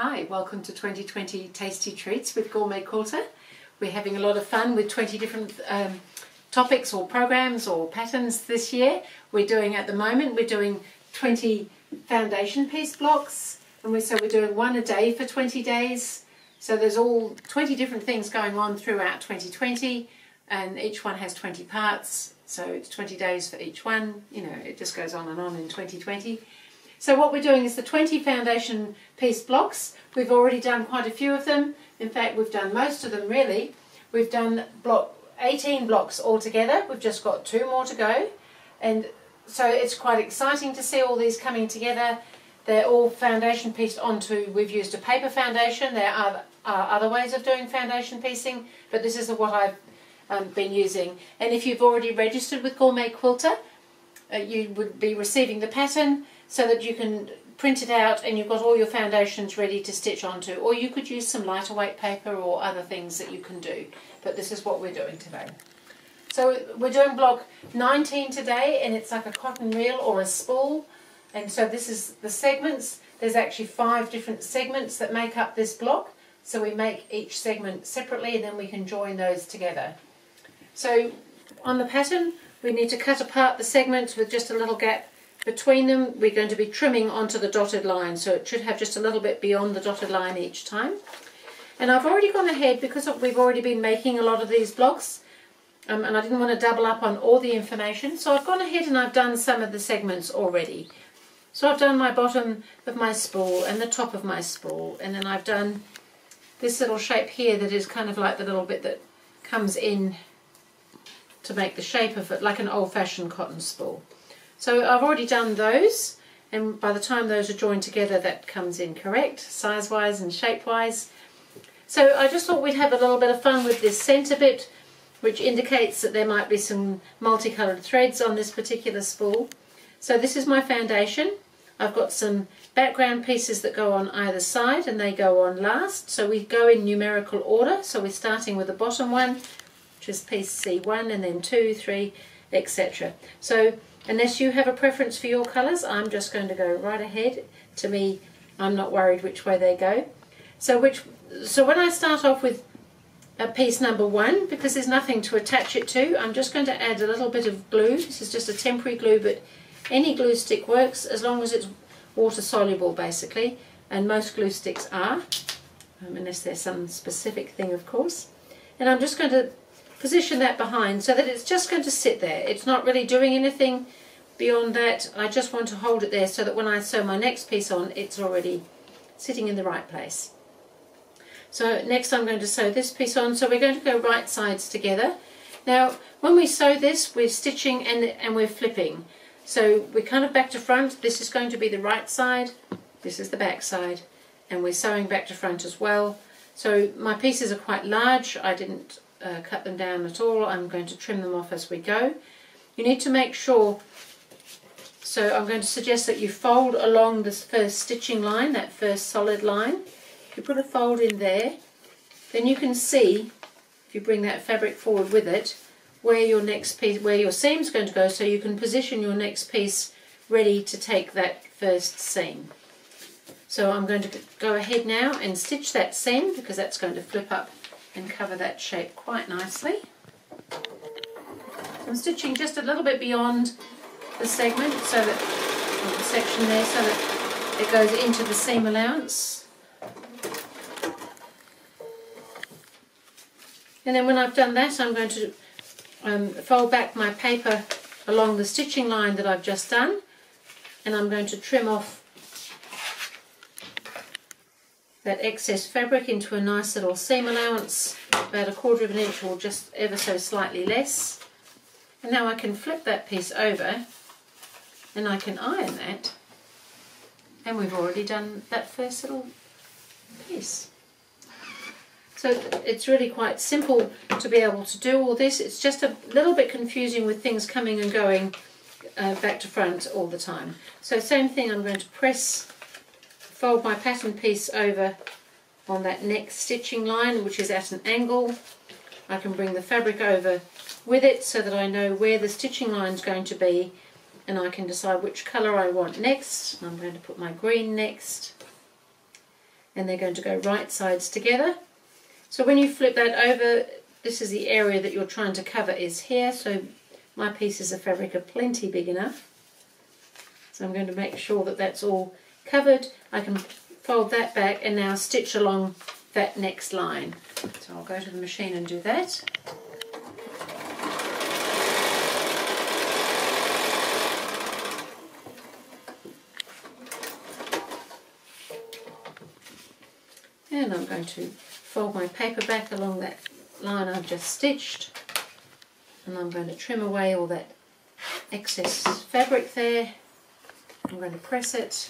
Hi, welcome to 2020 Tasty Treats with GourmetQuilter. We're having a lot of fun with 20 different topics or programs or patterns this year. We're doing 20 foundation piece blocks, and we're doing one a day for 20 days. So there's all 20 different things going on throughout 2020, and each one has 20 parts. So it's 20 days for each one. You know, it just goes on in 2020. So what we're doing is the 20 foundation piece blocks. We've already done quite a few of them. In fact, we've done most of them really. We've done 18 blocks altogether. We've just got 2 more to go. And so it's quite exciting to see all these coming together. They're all foundation pieced onto, we've used a paper foundation. There are other ways of doing foundation piecing, but this is what I've been using. And if you've already registered with GourmetQuilter, you would be receiving the pattern so that you can print it out and you've got all your foundations ready to stitch onto. Or you could use some lighter weight paper or other things that you can do. But this is what we're doing today. So we're doing block 19 today, and it's like a cotton reel or a spool. And so this is the segments. There's actually 5 different segments that make up this block. So we make each segment separately and then we can join those together. So on the pattern, we need to cut apart the segments with just a little gap between them. We're going to be trimming onto the dotted line, so it should have just a little bit beyond the dotted line each time. And I've already gone ahead, because we've already been making a lot of these blocks, and I didn't want to double up on all the information, so I've gone ahead and I've done some of the segments already. So I've done my bottom of my spool and the top of my spool, and then I've done this little shape here that is kind of like the little bit that comes in to make the shape of it, like an old-fashioned cotton spool. So I've already done those, and by the time those are joined together, that comes in correct, size-wise and shape-wise. So I just thought we'd have a little bit of fun with this centre bit, which indicates that there might be some multicoloured threads on this particular spool. So this is my foundation. I've got some background pieces that go on either side, and they go on last. So we go in numerical order. So we're starting with the bottom one, which is piece C1, and then 2, 3, etc. So unless you have a preference for your colours, I'm just going to go right ahead. To me, I'm not worried which way they go. So when I start off with piece number 1, because there's nothing to attach it to, I'm just going to add a little bit of glue. This is just a temporary glue, but any glue stick works as long as it's water soluble basically, and most glue sticks are, unless there's some specific thing of course. And I'm just going to position that behind so that it's just going to sit there. It's not really doing anything beyond that. I just want to hold it there so that when I sew my next piece on, it's already sitting in the right place. So next I'm going to sew this piece on. So we're going to go right sides together. Now when we sew this, we're stitching and we're flipping. So we're kind of back to front. This is going to be the right side, this is the back side, and we're sewing back to front as well. So my pieces are quite large. I didn't cut them down at all. I'm going to trim them off as we go. You need to make sure, so I'm going to suggest that you fold along this first stitching line, that first solid line. If you put a fold in there, then you can see, if you bring that fabric forward with it, where your next piece, where your seam's going to go, so you can position your next piece ready to take that first seam. So I'm going to go ahead now and stitch that seam, because that's going to flip up and cover that shape quite nicely. I'm stitching just a little bit beyond the segment, so that, or the section there, so that it goes into the seam allowance. And then when I've done that, I'm going to fold back my paper along the stitching line that I've just done, and I'm going to trim off that excess fabric into a nice little seam allowance, about 1/4 of an inch or just ever so slightly less. And now I can flip that piece over and I can iron that, and we've already done that first little piece. So it's really quite simple to be able to do all this. It's just a little bit confusing with things coming and going back to front all the time. So same thing, I'm going to fold my pattern piece over on that next stitching line, which is at an angle. I can bring the fabric over with it so that I know where the stitching line is going to be, and I can decide which colour I want next. I'm going to put my green next. and they're going to go right sides together. So when you flip that over, this is the area that you're trying to cover is here, so my pieces of fabric are plenty big enough. So I'm going to make sure that that's all covered. I can fold that back and now stitch along that next line. So I'll go to the machine and do that. And I'm going to fold my paper back along that line I've just stitched, and I'm going to trim away all that excess fabric there. I'm going to press it.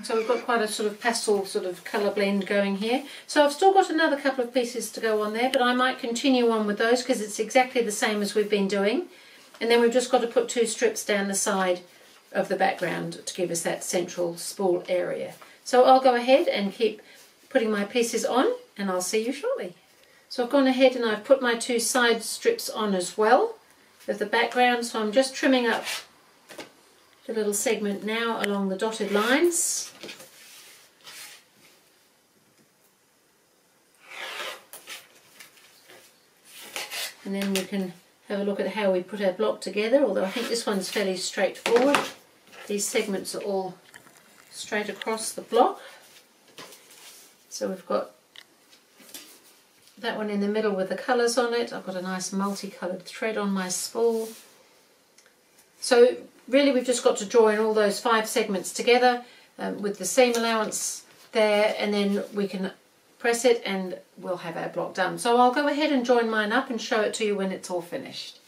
So we've got quite a sort of pastel sort of colour blend going here. So I've still got another couple of pieces to go on there, but I might continue on with those because it's exactly the same as we've been doing. And then we've just got to put 2 strips down the side of the background to give us that central spool area. So I'll go ahead and keep putting my pieces on, and I'll see you shortly. So I've gone ahead and I've put my 2 side strips on as well of the background. So I'm just trimming up the little segment now along the dotted lines. And then we can have a look at how we put our block together, although I think this one's fairly straightforward. These segments are all straight across the block. So we've got that one in the middle with the colours on it. I've got a nice multicoloured thread on my spool. So really we've just got to draw in all those 5 segments together with the seam allowance there, and then we can press it and we'll have our block done. So I'll go ahead and join mine up and show it to you when it's all finished.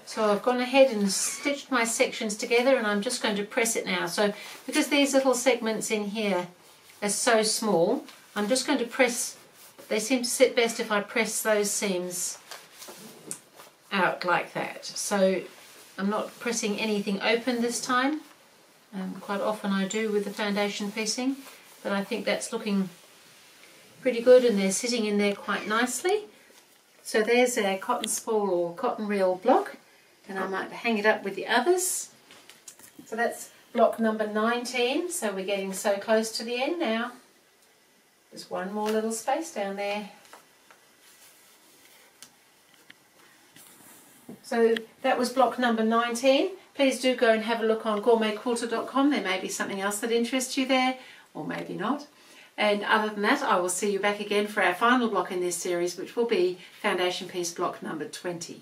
So I've gone ahead and stitched my sections together, and I'm just going to press it now. So because these little segments in here are so small, I'm just going to press, they seem to sit best if I press those seams out like that. So I'm not pressing anything open this time. Quite often I do with the foundation piecing, but I think that's looking pretty good and they're sitting in there quite nicely. So there's our cotton spool or cotton reel block, and I might hang it up with the others. So that's block number 19, so we're getting so close to the end now. There's one more little space down there. So that was block number 19. Please do go and have a look on GourmetQuilter.com. There may be something else that interests you there, or maybe not. And other than that, I will see you back again for our final block in this series, which will be foundation piece block number 20.